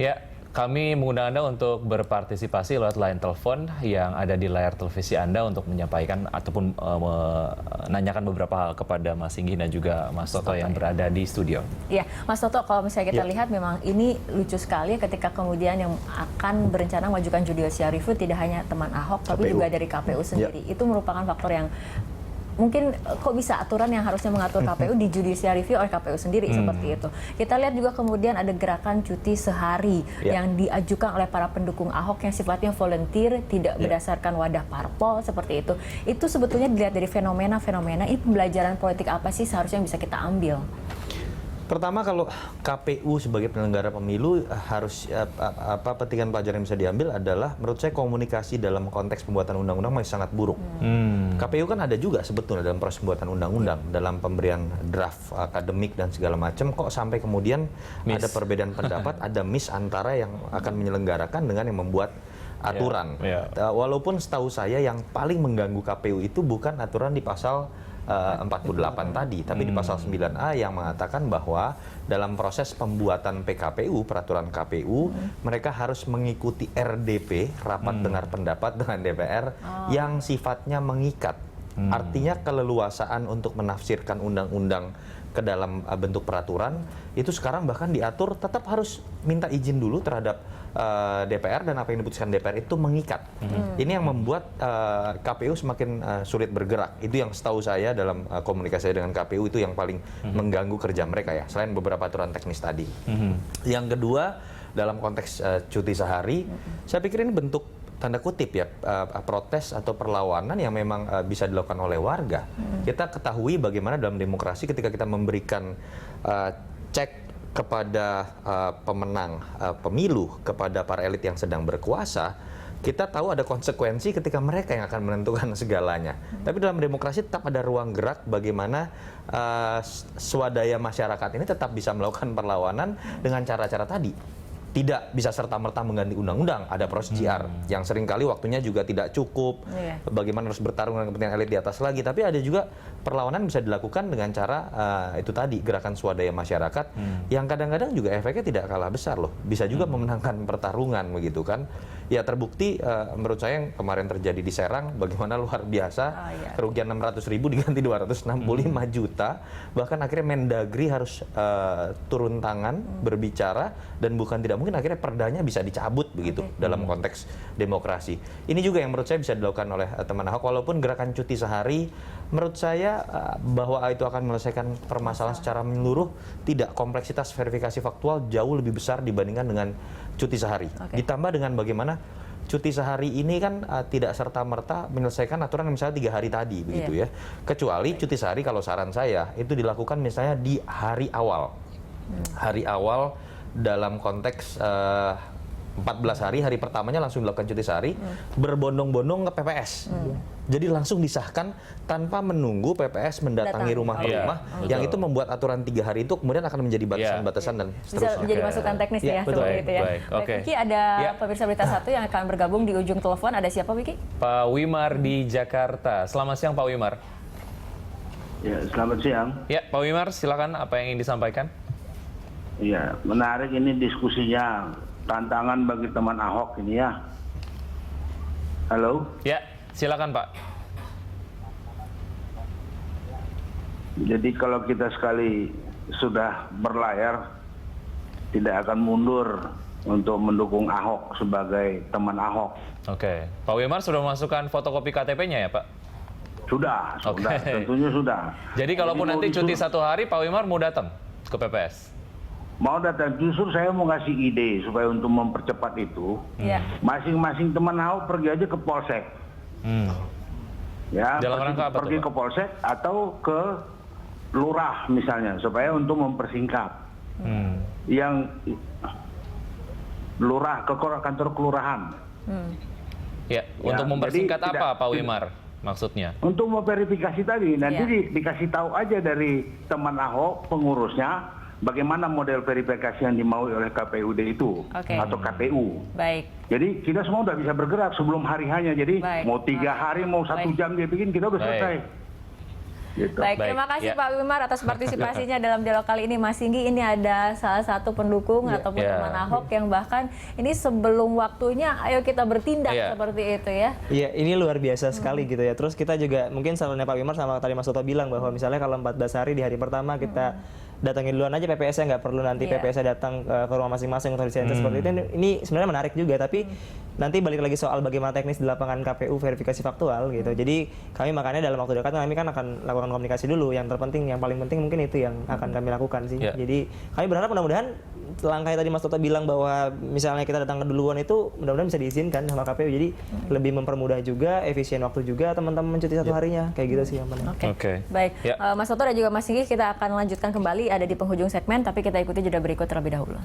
Ya, kami mengundang Anda untuk berpartisipasi lewat line telepon yang ada di layar televisi Anda untuk menyampaikan ataupun menanyakan beberapa hal kepada Mas Singgi dan juga Mas Toto yang berada di studio. Iya, Mas Toto, kalau misalnya kita lihat memang ini lucu sekali ketika kemudian yang akan berencana mengajukan judicial review tidak hanya teman Ahok, tapi juga dari KPU sendiri. Itu merupakan faktor yang mungkin kok bisa aturan yang harusnya mengatur KPU di judicial review oleh KPU sendiri seperti itu. Kita lihat juga kemudian ada gerakan cuti sehari yang diajukan oleh para pendukung Ahok yang sifatnya volunteer, tidak berdasarkan wadah parpol seperti itu. Itu sebetulnya dilihat dari fenomena-fenomena ini, pembelajaran politik apa sih seharusnya yang bisa kita ambil? Pertama, kalau KPU sebagai penyelenggara pemilu harus petikan pelajaran yang bisa diambil adalah menurut saya komunikasi dalam konteks pembuatan undang-undang masih sangat buruk. KPU kan ada juga sebetulnya dalam proses pembuatan undang-undang, dalam pemberian draft akademik dan segala macam, kok sampai kemudian ada perbedaan pendapat, ada miss antara yang akan menyelenggarakan dengan yang membuat aturan. Walaupun setahu saya yang paling mengganggu KPU itu bukan aturan di pasal 48 tadi, tapi di pasal 9A yang mengatakan bahwa dalam proses pembuatan PKPU, peraturan KPU, mereka harus mengikuti RDP, rapat dengar pendapat dengan DPR, yang sifatnya mengikat. Artinya keleluasaan untuk menafsirkan undang-undang ke dalam bentuk peraturan, itu sekarang bahkan diatur tetap harus minta izin dulu terhadap DPR, dan apa yang diputuskan DPR itu mengikat. Ini yang membuat KPU semakin sulit bergerak. Itu yang setahu saya dalam komunikasi saya dengan KPU itu yang paling mengganggu kerja mereka ya, selain beberapa aturan teknis tadi. Yang kedua, dalam konteks cuti sehari, saya pikir ini bentuk tanda kutip ya, protes atau perlawanan yang memang bisa dilakukan oleh warga. Kita ketahui bagaimana dalam demokrasi ketika kita memberikan cek kepada pemenang pemilu, kepada para elit yang sedang berkuasa, kita tahu ada konsekuensi ketika mereka yang akan menentukan segalanya. Tapi dalam demokrasi tetap ada ruang gerak bagaimana swadaya masyarakat ini tetap bisa melakukan perlawanan dengan cara-cara tadi. Tidak bisa serta-merta mengganti undang-undang, ada proses JR yang seringkali waktunya juga tidak cukup, bagaimana harus bertarung dengan kepentingan elit di atas lagi, tapi ada juga perlawanan bisa dilakukan dengan cara itu tadi, gerakan swadaya masyarakat, yang kadang-kadang juga efeknya tidak kalah besar loh, bisa juga memenangkan pertarungan begitu kan. Ya terbukti menurut saya yang kemarin terjadi di Serang, bagaimana luar biasa, kerugian 600.000 diganti 265 juta, bahkan akhirnya Mendagri harus turun tangan, berbicara, dan bukan tidak mungkin akhirnya perdanya bisa dicabut begitu dalam konteks demokrasi. Ini juga yang menurut saya bisa dilakukan oleh teman Ahok, walaupun gerakan cuti sehari menurut saya bahwa itu akan menyelesaikan permasalahan secara menyeluruh, tidak, kompleksitas verifikasi faktual jauh lebih besar dibandingkan dengan cuti sehari. Ditambah dengan bagaimana cuti sehari ini kan tidak serta-merta menyelesaikan aturan misalnya 3 hari tadi begitu ya. Kecuali cuti sehari kalau saran saya itu dilakukan misalnya di hari awal. Hari awal dalam konteks 14 hari pertamanya langsung dilakukan cuti sehari, berbondong-bondong ke PPS. Jadi langsung disahkan tanpa menunggu PPS mendatangi rumah ke rumah, yang itu membuat aturan 3 hari itu kemudian akan menjadi batasan-batasan dan seterusnya. Bisa menjadi masukan teknis ya, seperti itu ya. Baik, Wiki, ada pemirsa Berita Satu yang akan bergabung di ujung telepon. Ada siapa, Wiki? Pak Wimar di Jakarta. Selamat siang, Pak Wimar. Ya, selamat siang. Ya, Pak Wimar, silakan, apa yang ingin disampaikan? Iya, menarik ini diskusinya. Tantangan bagi teman Ahok ini ya. Halo? Ya, silakan Pak. Jadi kalau kita sekali sudah berlayar, tidak akan mundur untuk mendukung Ahok sebagai teman Ahok. Oke, Pak Wimar sudah memasukkan fotokopi KTP-nya ya Pak? Sudah, tentunya sudah. Jadi kalaupun nanti cuti 1 hari, Pak Wimar mau datang ke PPS? Mau datang, justru saya mau ngasih ide supaya untuk mempercepat itu, masing-masing teman Ahok pergi aja ke Polsek. Ya, dalam rangka apa pergi tuh, ke Polsek atau ke Lurah misalnya, supaya untuk mempersingkat. Yang Lurah ke kantor kelurahan. Ya, untuk mempersingkat apa Pak Wimar maksudnya? Untuk memverifikasi tadi, nanti dikasih tahu aja dari teman Ahok, pengurusnya, bagaimana model verifikasi yang dimaui oleh KPUD itu atau KPU. Baik. Jadi kita semua udah bisa bergerak sebelum hari hanya. Jadi mau 3 hari, mau 1 jam dia bikin, kita udah selesai. Gitu. Baik, terima kasih ya. Pak Wimar atas partisipasinya dalam dialog kali ini. Mas Singgi, ini ada salah satu pendukung ataupun teman Ahok yang bahkan ini sebelum waktunya, ayo kita bertindak seperti itu ya. Iya, ini luar biasa sekali gitu ya. Terus kita juga mungkin salahnya Pak Wimar sama tadi Mas Toto bilang bahwa misalnya kalau 14 hari di hari pertama kita datangin duluan aja PPS-nya, nggak perlu nanti PPS-nya datang ke rumah masing-masing untuk disenter seperti itu. Ini sebenarnya menarik juga, tapi nanti balik lagi soal bagaimana teknis di lapangan KPU verifikasi faktual gitu. Jadi kami makanya dalam waktu dekat kami kan akan lakukan komunikasi dulu. Yang terpenting, yang paling penting mungkin itu yang akan kami lakukan sih. Jadi kami berharap mudah-mudahan langkah yang tadi Mas Toto bilang bahwa misalnya kita datang ke duluan itu mudah-mudahan bisa diizinkan sama KPU. Jadi lebih mempermudah juga, efisien waktu juga teman-teman mencuti satu harinya. Kayak gitu sih yang penting. Oke. Baik, Mas Toto dan juga Mas Singgi, kita akan lanjutkan kembali ada di penghujung segmen, tapi kita ikuti jeda berikut terlebih dahulu.